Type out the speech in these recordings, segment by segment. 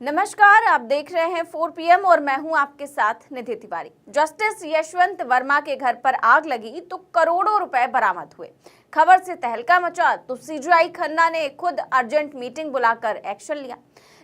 नमस्कार, आप देख रहे हैं 4 PM और मैं हूं आपके साथ निधि तिवारी। जस्टिस यशवंत वर्मा के घर पर आग लगी तो करोड़ों रुपए बरामद हुए। खबर से तहलका मचा तो सीजीआई खन्ना ने खुद अर्जेंट मीटिंग बुलाकर एक्शन लिया।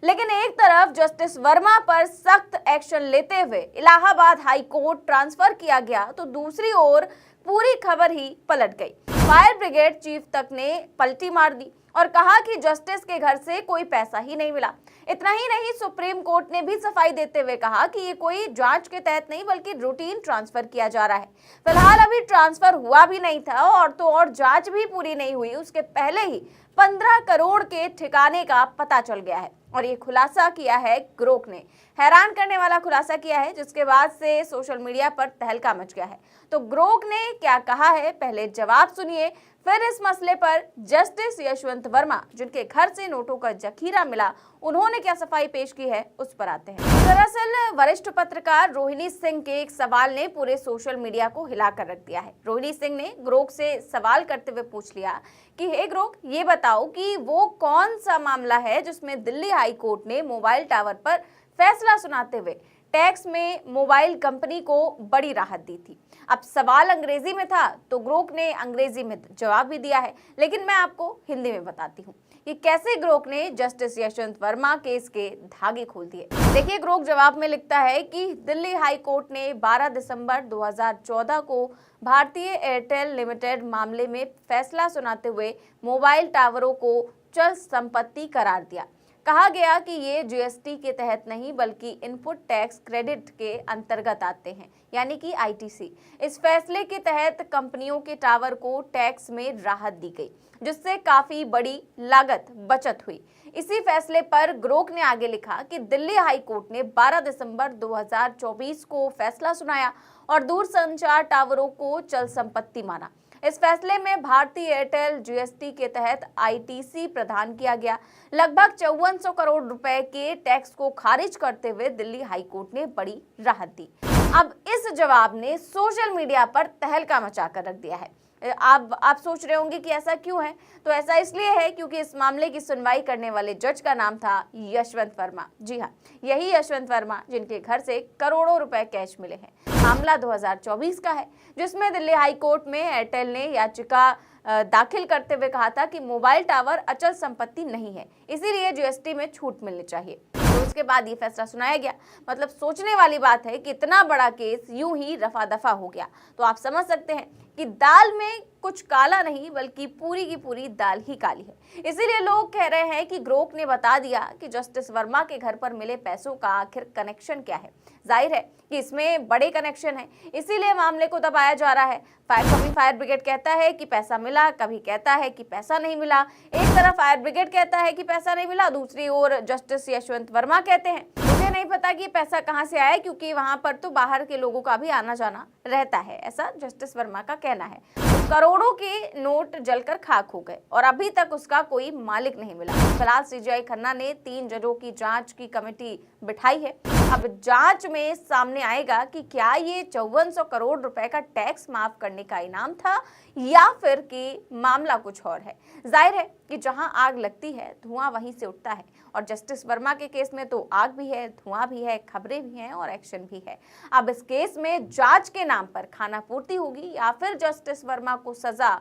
लेकिन एक तरफ जस्टिस वर्मा पर सख्त एक्शन लेते हुए इलाहाबाद हाई कोर्ट ट्रांसफर किया गया तो दूसरी ओर पूरी खबर ही पलट गई। फायर ब्रिगेड चीफ तक ने पलटी मार दी और कहा कि जस्टिस के घर से कोई पैसा ही नहीं मिला। इतना ही नहीं, सुप्रीम कोर्ट ने भी सफाई देते हुए कहा कि ये कोई जांच के तहत नहीं बल्कि रूटीन ट्रांसफर किया जा रहा है। फिलहाल अभी ट्रांसफर हुआ भी नहीं था और जांच भी पूरी नहीं हुई, उसके पहले ही 15 करोड़ के ठिकाने का पता चल गया है। और ये खुलासा किया है ग्रोक ने, हैरान करने वाला खुलासा किया है, जिसके बाद से सोशल मीडिया पर तहलका मच गया है। तो ग्रोक ने क्या कहा है, पहले जवाब सुनिए, फिर इस मसले पर जस्टिस यशवंत वर्मा, जिनके घर से नोटों का जखीरा मिला, उन्होंने क्या सफाई पेश की है, उस पर आते हैं। दरअसल वरिष्ठ पत्रकार रोहिणी सिंह के एक सवाल ने पूरे सोशल मीडिया को हिलाकर रख दिया है। रोहिणी सिंह ने ग्रोक से सवाल करते हुए पूछ लिया कि हे ग्रोक, ये बताओ कि वो कौन सा मामला है जिसमें दिल्ली हाई कोर्ट ने मोबाइल टावर पर फैसला सुनाते हुए टैक्स में मोबाइल कंपनी को बड़ी राहत दी थी। अब सवाल अंग्रेजी में था तो ग्रोक ने अंग्रेजी में जवाब भी दिया है, लेकिन मैं आपको हिंदी में बताती हूँ कि कैसे ग्रोक ने जस्टिस यशवंत वर्मा केस के धागे खोल दिए। देखिए, ग्रोक जवाब में लिखता है कि दिल्ली हाई कोर्ट ने 12 दिसंबर 2014 को भारतीय एयरटेल लिमिटेड मामले में फैसला सुनाते हुए मोबाइल टावरों को चल संपत्ति करार दिया। कहा गया कि ये जीएसटी के तहत नहीं बल्कि इनपुट टैक्स क्रेडिट के अंतर्गत आते हैं, यानी कि आईटीसी। इस फैसले के तहत कंपनियों के टावर को टैक्स में राहत दी गई, जिससे काफी बड़ी लागत बचत हुई। इसी फैसले पर ग्रोक ने आगे लिखा कि दिल्ली हाई कोर्ट ने 12 दिसंबर 2024 को फैसला सुनाया और दूरसंचार टावरों को चल संपत्ति माना। इस फैसले में भारतीय एयरटेल जीएसटी के तहत आईटीसी प्रदान किया गया। लगभग 5400 करोड़ रुपए के टैक्स को खारिज करते हुए दिल्ली हाई कोर्ट ने बड़ी राहत दी। अब इस जवाब ने सोशल मीडिया पर तहलका मचाकर रख दिया है। आप सोच रहे होंगे कि ऐसा क्यों है, तो ऐसा इसलिए है क्योंकि इस मामले की सुनवाई करने वाले जज का नाम था यशवंत वर्मा। जी हाँ, यही यशवंत वर्मा जिनके घर से करोड़ों रुपए कैश मिले हैं। मामला 2024 का है, जिसमें दिल्ली हाई कोर्ट में एयरटेल ने याचिका दाखिल करते हुए कहा था कि मोबाइल टावर अचल संपत्ति नहीं है, इसीलिए जीएसटी में छूट मिलनी चाहिए। तो उसके बाद ये फैसला सुनाया गया। मतलब सोचने वाली बात है कि इतना बड़ा केस यूं ही रफा दफा हो गया। तो आप समझ सकते हैं कि दाल में कुछ काला नहीं बल्कि पूरी की पूरी दाल ही काली है। इसीलिए लोग कह रहे हैं कि ग्रोक ने बता दिया कि जस्टिस वर्मा के घर पर मिले पैसों का आखिर कनेक्शन क्या है। जाहिर है कि इसमें बड़े कनेक्शन है, इसीलिए मामले को दबाया जा रहा है। कभी फायर ब्रिगेड कहता है कि पैसा मिला, कभी कहता है कि पैसा नहीं मिला। एक तरफ फायर ब्रिगेड कहता है कि पैसा नहीं मिला, दूसरी ओर जस्टिस यशवंत वर्मा कहते हैं मुझे नहीं पता कि पैसा कहां से आया, क्योंकि वहां पर तो बाहर के लोगों का भी आना जाना रहता है, ऐसा जस्टिस वर्मा का कहना है। करोड़ों के नोट जलकर खाक हो गए और अभी तक उसका कोई मालिक नहीं मिला। फिलहाल सीजीआई खन्ना ने 3 जजों की जांच की कमेटी बिठाई है। अब जांच में सामने आएगा कि क्या ये 5400 करोड़ रुपए का टैक्स माफ करने का इनाम था या फिर कि मामला कुछ और है। जाहिर है कि जहां आग लगती है धुआं वहीं से उठता है, और जस्टिस वर्मा के केस में तो आग भी है, धुआं भी है, खबरें भी हैं और एक्शन भी है। अब इस केस में जांच के नाम पर खानापूर्ति होगी या फिर जस्टिस वर्मा को सजा,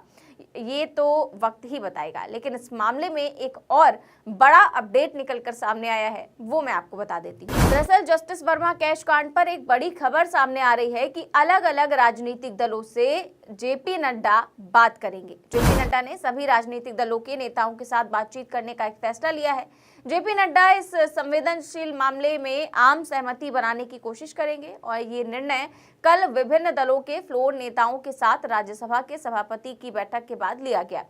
ये तो वक्त ही बताएगा। लेकिन इस मामले में एक और बड़ा अपडेट निकलकर सामने आया है, वो मैं आपको बता देती हूँ। दरअसल जस्टिस वर्मा कैश कांड पर एक बड़ी खबर सामने आ रही है कि अलग अलग राजनीतिक दलों से जेपी नड्डा बात करेंगे। जेपी नड्डा ने सभी राजनीतिक दलों के नेताओं के साथ बातचीत करने का एक फैसला लिया है। जेपी नड्डा इस संवेदनशील मामले में आम सहमति बनाने की कोशिश करेंगे और ये निर्णय कल विभिन्न दलों के फ्लोर नेताओं के साथ राज्यसभा के सभापति की बैठक के बाद लिया गया।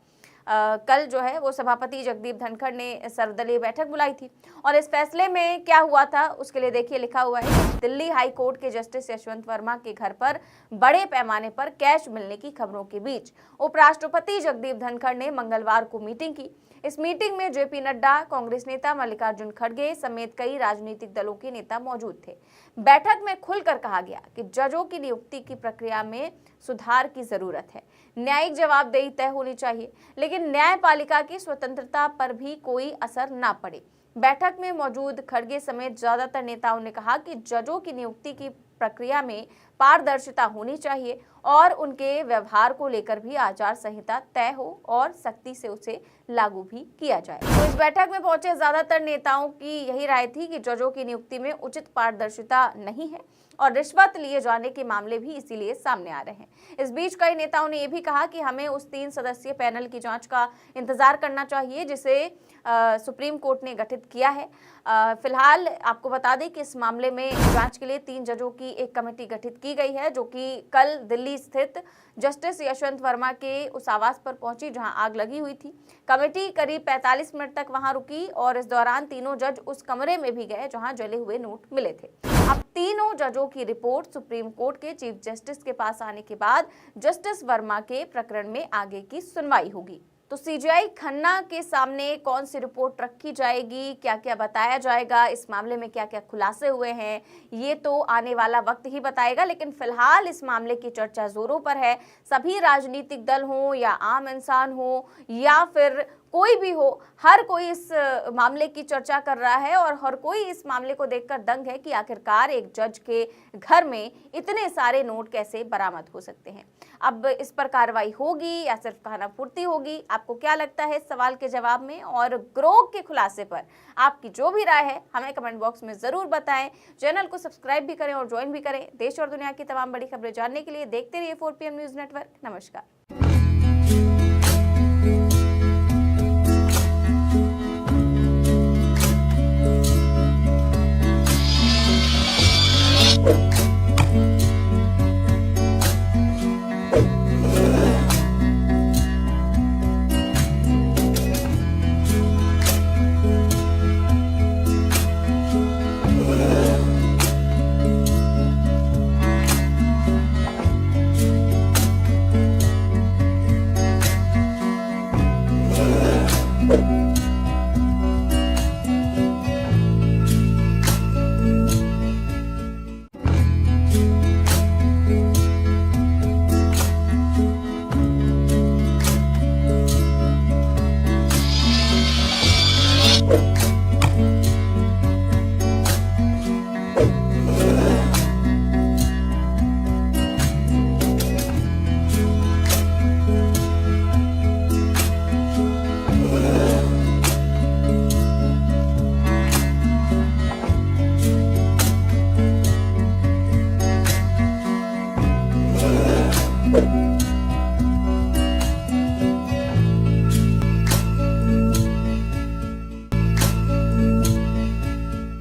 कल जो है वो सभापति जगदीप धनखड़ ने सर्वदलीय बैठक बुलाई थी और इस फैसले में क्या हुआ था उसके लिए देखिए लिखा हुआ है कि दिल्ली हाई कोर्ट के जस्टिस यशवंत वर्मा के घर पर बड़े पैमाने पर कैश मिलने की खबरों के बीच उपराष्ट्रपति जगदीप धनखड़ ने मंगलवार को मीटिंग की। इस मीटिंग में जेपी नड्डा, कांग्रेस नेता मल्लिकार्जुन खड़गे समेत कई राजनीतिक दलों के नेता मौजूद थे। बैठक में खुलकर कहा गया कि जजों की नियुक्ति की प्रक्रिया में सुधार की जरूरत है, न्यायिक जवाबदेही तय होनी चाहिए, लेकिन न्यायपालिका की स्वतंत्रता पर भी कोई असर ना पड़े। बैठक में मौजूद खड़गे समेत ज्यादातर नेताओं ने कहा कि जजों की नियुक्ति की प्रक्रिया में पारदर्शिता होनी चाहिए और उनके व्यवहार को लेकर भी आचार संहिता तय हो और सख्ती से उसे लागू भी किया जाए। तो इस बैठक में पहुंचे ज्यादातर नेताओं की यही राय थी कि जजों की नियुक्ति में उचित पारदर्शिता नहीं है और रिश्वत लिए जाने के मामले भी इसीलिए सामने आ रहे हैं। इस बीच कई नेताओं ने यह भी कहा कि हमें उस 3 सदस्यीय पैनल की जांच का इंतजार करना चाहिए जिसे सुप्रीम कोर्ट ने गठित किया है। फिलहाल आपको बता दें कि इस मामले में जांच के लिए 3 जजों की एक कमेटी गठित की गई है, जो कि कल दिल्ली स्थित जस्टिस यशवंत वर्मा के उस आवास पर पहुंची जहां आग लगी हुई थी। कमेटी करीब 45 मिनट तक वहां रुकी और इस दौरान तीनों जज उस कमरे में भी गए जहां जले हुए नोट मिले थे। अब तीनों जजों की रिपोर्ट सुप्रीम कोर्ट के चीफ जस्टिस के पास आने के बाद जस्टिस वर्मा के प्रकरण में आगे की सुनवाई होगी। तो सीजीआई खन्ना के सामने कौन सी रिपोर्ट रखी जाएगी, क्या क्या बताया जाएगा, इस मामले में क्या क्या खुलासे हुए हैं, ये तो आने वाला वक्त ही बताएगा। लेकिन फिलहाल इस मामले की चर्चा जोरों पर है। सभी राजनीतिक दल हो या आम इंसान हो या फिर कोई भी हो, हर कोई इस मामले की चर्चा कर रहा है और हर कोई इस मामले को देखकर दंग है कि आखिरकार एक जज के घर में इतने सारे नोट कैसे बरामद हो सकते हैं। अब इस पर कार्रवाई होगी या सिर्फ कहानापूर्ति होगी, आपको क्या लगता है इस सवाल के जवाब में? और ग्रोह के खुलासे पर आपकी जो भी राय है हमें कमेंट बॉक्स में जरूर बताएं। चैनल को सब्सक्राइब भी करें और ज्वाइन भी करें। देश और दुनिया की तमाम बड़ी खबरें जानने के लिए देखते रहिए 4PM न्यूज नेटवर्क। नमस्कार।